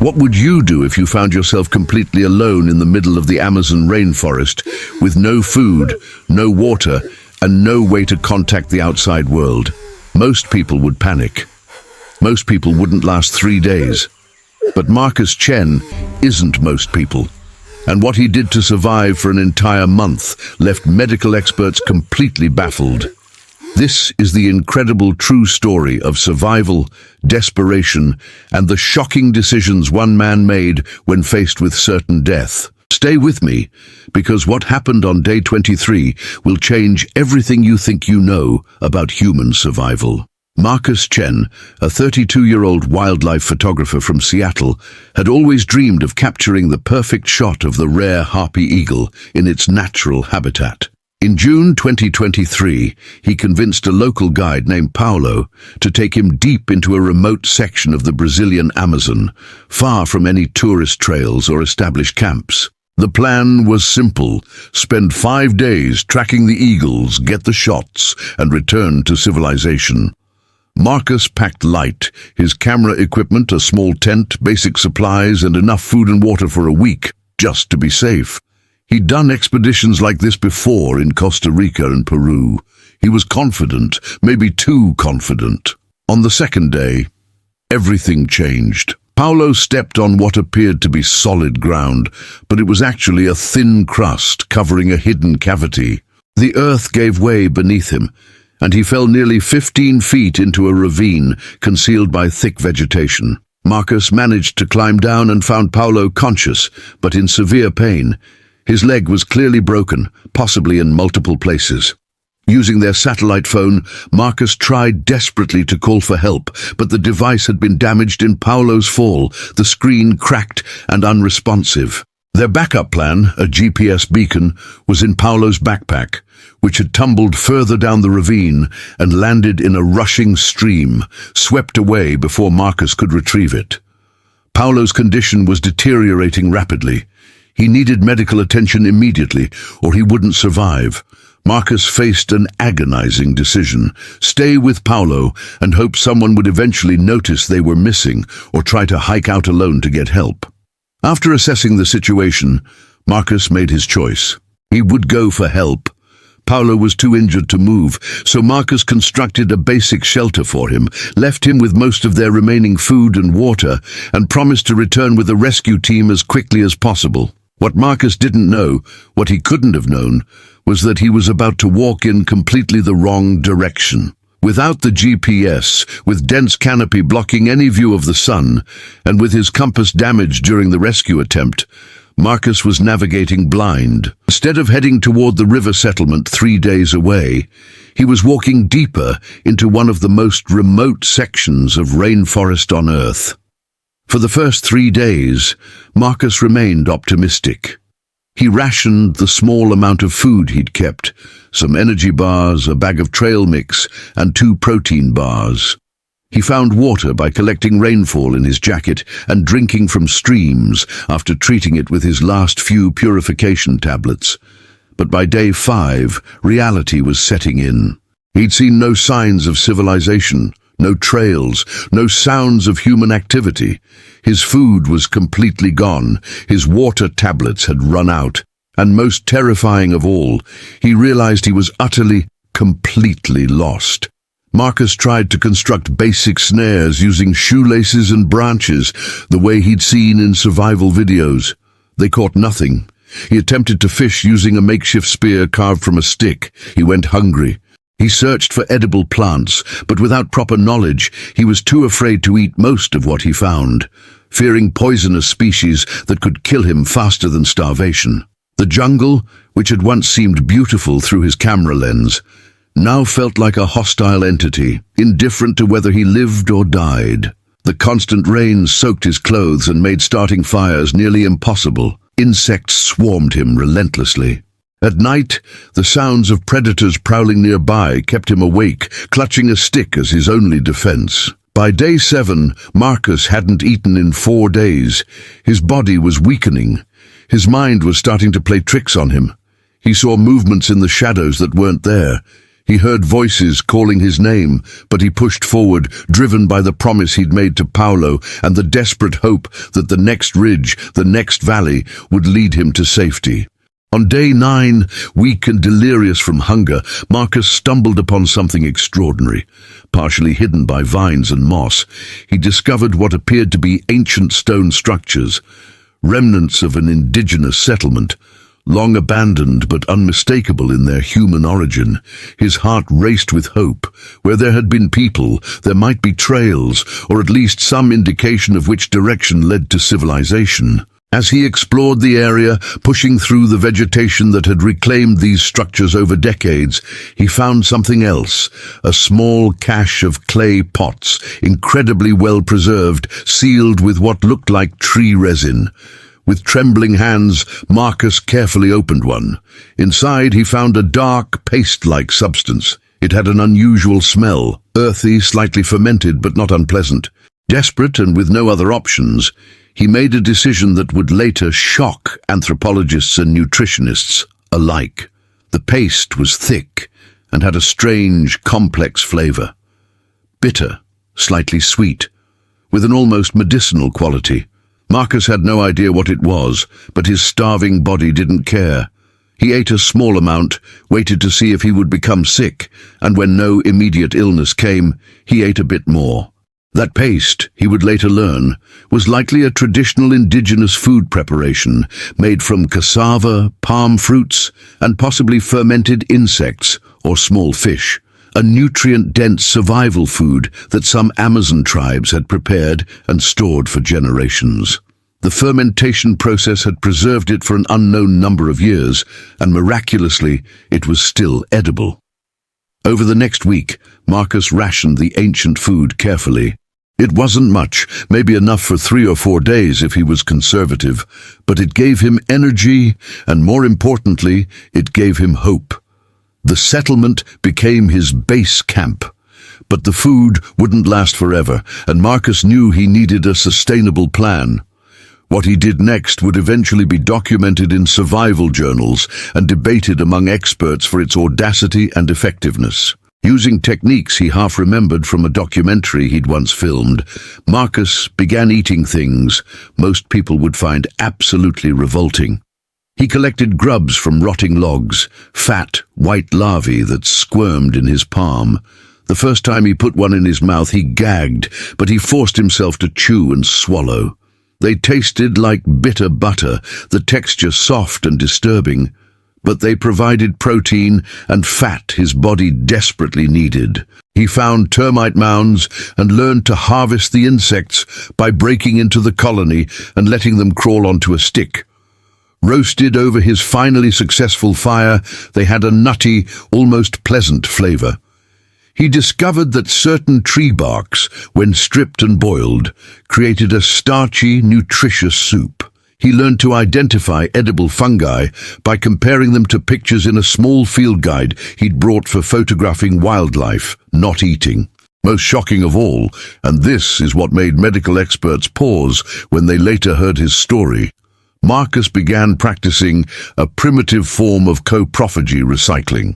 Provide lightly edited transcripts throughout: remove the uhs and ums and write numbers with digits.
What would you do if you found yourself completely alone in the middle of the Amazon rainforest with no food, no water, and no way to contact the outside world? Most people would panic. Most people wouldn't last 3 days. But Marcus Chen isn't most people. And what he did to survive for an entire month left medical experts completely baffled. This is the incredible true story of survival, desperation, and the shocking decisions one man made when faced with certain death. Stay with me, because what happened on day 23 will change everything you think you know about human survival. Marcus Chen, a 32-year-old wildlife photographer from Seattle, had always dreamed of capturing the perfect shot of the rare harpy eagle in its natural habitat. In June 2023, he convinced a local guide named Paulo to take him deep into a remote section of the Brazilian Amazon, far from any tourist trails or established camps. The plan was simple: spend 5 days tracking the eagles, get the shots, and return to civilization. Marcus packed light, his camera equipment, a small tent, basic supplies, and enough food and water for a week, just to be safe. He'd done expeditions like this before in Costa Rica and Peru. He was confident, maybe too confident. On the second day, everything changed. Paulo stepped on what appeared to be solid ground, but it was actually a thin crust covering a hidden cavity. The earth gave way beneath him, and he fell nearly 15 feet into a ravine concealed by thick vegetation. Marcus managed to climb down and found Paulo conscious, but in severe pain. His leg was clearly broken, possibly in multiple places. Using their satellite phone, Marcus tried desperately to call for help, but the device had been damaged in Paulo's fall, the screen cracked and unresponsive. Their backup plan, a GPS beacon, was in Paulo's backpack, which had tumbled further down the ravine and landed in a rushing stream, swept away before Marcus could retrieve it. Paulo's condition was deteriorating rapidly. He needed medical attention immediately, or he wouldn't survive. Marcus faced an agonizing decision: stay with Paulo and hope someone would eventually notice they were missing, or try to hike out alone to get help. After assessing the situation, Marcus made his choice. He would go for help. Paulo was too injured to move, so Marcus constructed a basic shelter for him, left him with most of their remaining food and water, and promised to return with a rescue team as quickly as possible. What Marcus didn't know, what he couldn't have known, was that he was about to walk in completely the wrong direction. Without the GPS, with dense canopy blocking any view of the sun, and with his compass damaged during the rescue attempt, Marcus was navigating blind. Instead of heading toward the river settlement 3 days away, he was walking deeper into one of the most remote sections of rainforest on Earth. For the first 3 days, Marcus remained optimistic. He rationed the small amount of food he'd kept, some energy bars, a bag of trail mix, and 2 protein bars. He found water by collecting rainfall in his jacket and drinking from streams after treating it with his last few purification tablets. But by day 5, reality was setting in. He'd seen no signs of civilization, no trails, no sounds of human activity. His food was completely gone, his water tablets had run out, and most terrifying of all, he realized he was utterly, completely lost. Marcus tried to construct basic snares using shoelaces and branches, the way he'd seen in survival videos. They caught nothing. He attempted to fish using a makeshift spear carved from a stick. He went hungry. He searched for edible plants, but without proper knowledge, he was too afraid to eat most of what he found, fearing poisonous species that could kill him faster than starvation. The jungle, which had once seemed beautiful through his camera lens, now felt like a hostile entity, indifferent to whether he lived or died. The constant rain soaked his clothes and made starting fires nearly impossible. Insects swarmed him relentlessly. At night, the sounds of predators prowling nearby kept him awake, clutching a stick as his only defense. By day 7, Marcus hadn't eaten in 4 days. His body was weakening. His mind was starting to play tricks on him. He saw movements in the shadows that weren't there. He heard voices calling his name, but he pushed forward, driven by the promise he'd made to Paolo and the desperate hope that the next ridge, the next valley, would lead him to safety. On day 9, weak and delirious from hunger, Marcus stumbled upon something extraordinary. Partially hidden by vines and moss, he discovered what appeared to be ancient stone structures, remnants of an indigenous settlement. Long abandoned but unmistakable in their human origin, his heart raced with hope. Where there had been people, there might be trails, or at least some indication of which direction led to civilization. As he explored the area, pushing through the vegetation that had reclaimed these structures over decades, he found something else, a small cache of clay pots, incredibly well preserved, sealed with what looked like tree resin. With trembling hands, Marcus carefully opened one. Inside, he found a dark, paste-like substance. It had an unusual smell, earthy, slightly fermented, but not unpleasant. Desperate and with no other options, he made a decision that would later shock anthropologists and nutritionists alike. The paste was thick and had a strange, complex flavor. Bitter, slightly sweet, with an almost medicinal quality. Marcus had no idea what it was, but his starving body didn't care. He ate a small amount, waited to see if he would become sick, and when no immediate illness came, he ate a bit more. That paste, he would later learn, was likely a traditional indigenous food preparation made from cassava, palm fruits, and possibly fermented insects or small fish. A nutrient-dense survival food that some Amazon tribes had prepared and stored for generations. The fermentation process had preserved it for an unknown number of years, and miraculously, it was still edible. Over the next week, Marcus rationed the ancient food carefully. It wasn't much, maybe enough for 3 or 4 days if he was conservative, but it gave him energy, and more importantly, it gave him hope. The settlement became his base camp. But the food wouldn't last forever, and Marcus knew he needed a sustainable plan. What he did next would eventually be documented in survival journals and debated among experts for its audacity and effectiveness. Using techniques he half remembered from a documentary he'd once filmed, Marcus began eating things most people would find absolutely revolting. He collected grubs from rotting logs, fat, white larvae that squirmed in his palm. The first time he put one in his mouth, he gagged, but he forced himself to chew and swallow. They tasted like bitter butter, the texture soft and disturbing, but they provided protein and fat his body desperately needed. He found termite mounds and learned to harvest the insects by breaking into the colony and letting them crawl onto a stick. Roasted over his finally successful fire, they had a nutty, almost pleasant flavor. He discovered that certain tree barks, when stripped and boiled, created a starchy, nutritious soup. He learned to identify edible fungi by comparing them to pictures in a small field guide he'd brought for photographing wildlife, not eating. Most shocking of all, and this is what made medical experts pause when they later heard his story, Marcus began practicing a primitive form of coprophagy recycling.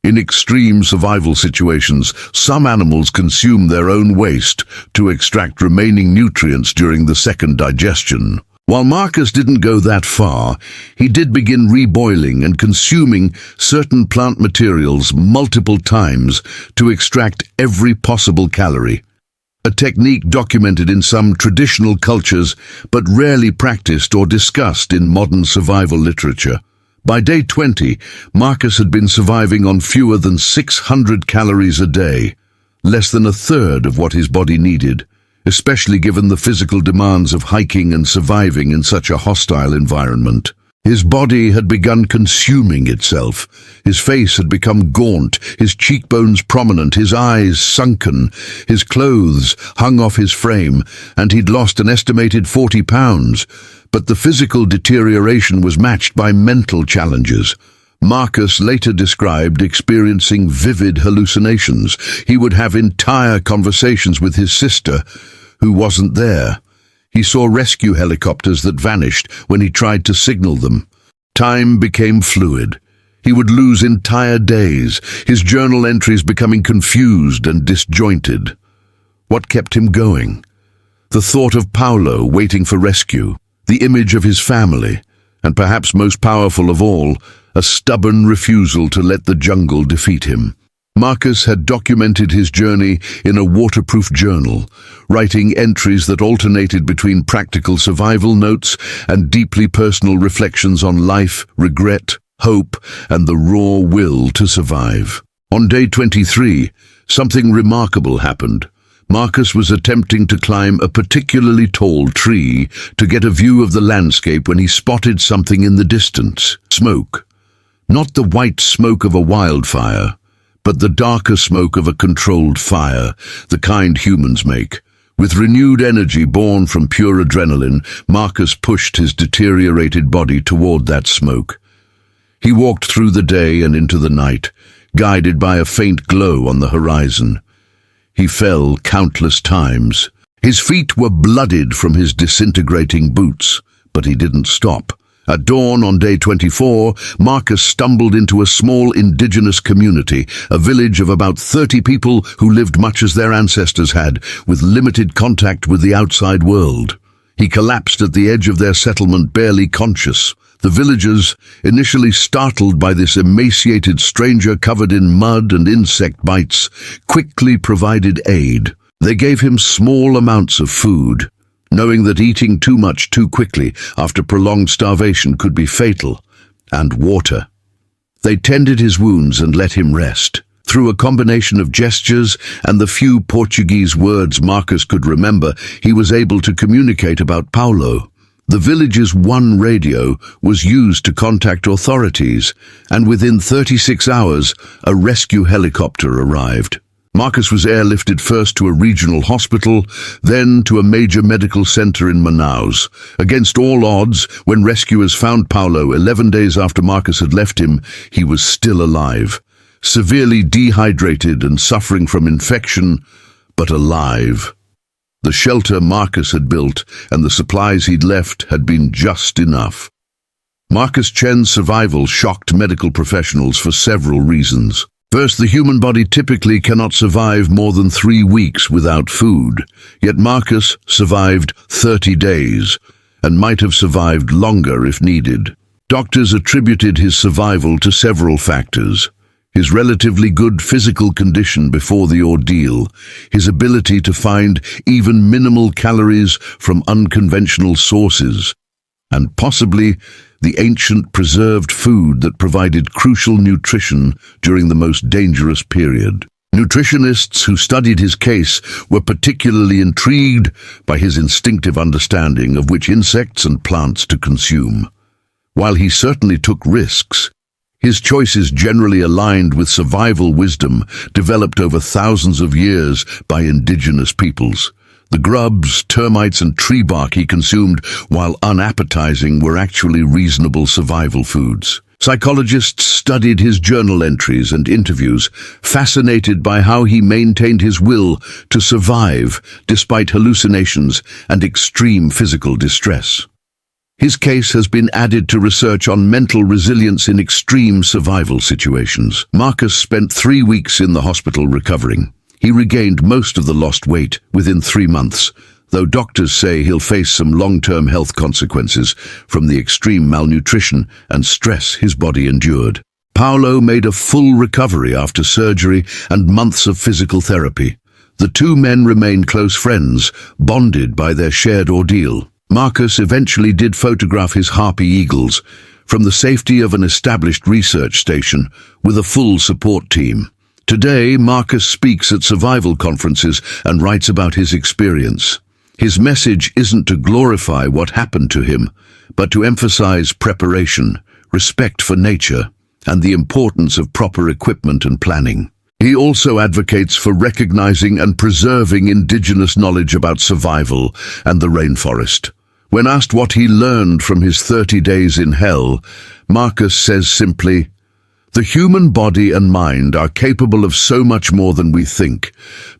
In extreme survival situations, some animals consume their own waste to extract remaining nutrients during the second digestion. While Marcus didn't go that far, he did begin reboiling and consuming certain plant materials multiple times to extract every possible calorie. A technique documented in some traditional cultures, but rarely practiced or discussed in modern survival literature. By day 20, Marcus had been surviving on fewer than 600 calories a day, less than a third of what his body needed, especially given the physical demands of hiking and surviving in such a hostile environment. His body had begun consuming itself. His face had become gaunt, his cheekbones prominent, his eyes sunken, his clothes hung off his frame, and he'd lost an estimated 40 pounds. But the physical deterioration was matched by mental challenges. Marcus later described experiencing vivid hallucinations. He would have entire conversations with his sister, who wasn't there. He saw rescue helicopters that vanished when he tried to signal them. Time became fluid. He would lose entire days, his journal entries becoming confused and disjointed. What kept him going? The thought of Paulo waiting for rescue, the image of his family, and perhaps most powerful of all, a stubborn refusal to let the jungle defeat him. Marcus had documented his journey in a waterproof journal, writing entries that alternated between practical survival notes and deeply personal reflections on life, regret, hope, and the raw will to survive. On day 23, something remarkable happened. Marcus was attempting to climb a particularly tall tree to get a view of the landscape when he spotted something in the distance. Smoke. Not the white smoke of a wildfire, but the darker smoke of a controlled fire, the kind humans make. With renewed energy born from pure adrenaline, Marcus pushed his deteriorated body toward that smoke. He walked through the day and into the night, guided by a faint glow on the horizon. He fell countless times. His feet were bloodied from his disintegrating boots, but he didn't stop. At dawn on day 24, Marcus stumbled into a small indigenous community, a village of about 30 people who lived much as their ancestors had, with limited contact with the outside world. He collapsed at the edge of their settlement, barely conscious. The villagers, initially startled by this emaciated stranger covered in mud and insect bites, quickly provided aid. They gave him small amounts of food, knowing that eating too much too quickly after prolonged starvation could be fatal, and water. They tended his wounds and let him rest. Through a combination of gestures and the few Portuguese words Marcus could remember, he was able to communicate about Paulo. The village's one radio was used to contact authorities, and within 36 hours, a rescue helicopter arrived. Marcus was airlifted first to a regional hospital, then to a major medical center in Manaus. Against all odds, when rescuers found Paulo 11 days after Marcus had left him, he was still alive, severely dehydrated and suffering from infection, but alive. The shelter Marcus had built and the supplies he'd left had been just enough. Marcus Chen's survival shocked medical professionals for several reasons. First, the human body typically cannot survive more than 3 weeks without food, yet Marcus survived 30 days and might have survived longer if needed. Doctors attributed his survival to several factors: his relatively good physical condition before the ordeal, his ability to find even minimal calories from unconventional sources, and possibly the ancient preserved food that provided crucial nutrition during the most dangerous period. Nutritionists who studied his case were particularly intrigued by his instinctive understanding of which insects and plants to consume. While he certainly took risks, his choices generally aligned with survival wisdom developed over thousands of years by indigenous peoples. The grubs, termites, and tree bark he consumed, while unappetizing, were actually reasonable survival foods. Psychologists studied his journal entries and interviews, fascinated by how he maintained his will to survive despite hallucinations and extreme physical distress. His case has been added to research on mental resilience in extreme survival situations. Marcus spent 3 weeks in the hospital recovering. He regained most of the lost weight within 3 months, though doctors say he'll face some long-term health consequences from the extreme malnutrition and stress his body endured. Paulo made a full recovery after surgery and months of physical therapy. The two men remained close friends, bonded by their shared ordeal. Marcus eventually did photograph his harpy eagles from the safety of an established research station with a full support team. Today, Marcus speaks at survival conferences and writes about his experience. His message isn't to glorify what happened to him, but to emphasize preparation, respect for nature, and the importance of proper equipment and planning. He also advocates for recognizing and preserving indigenous knowledge about survival and the rainforest. When asked what he learned from his 30 days in hell, Marcus says simply, The human body and mind are capable of so much more than we think,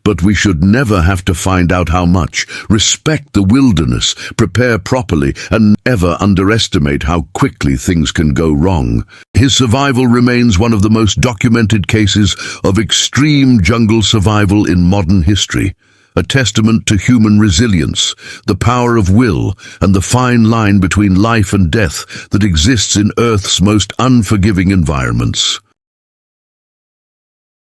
but we should never have to find out how much. Respect the wilderness, prepare properly, and never underestimate how quickly things can go wrong. His survival remains one of the most documented cases of extreme jungle survival in modern history, a testament to human resilience, the power of will, and the fine line between life and death that exists in Earth's most unforgiving environments.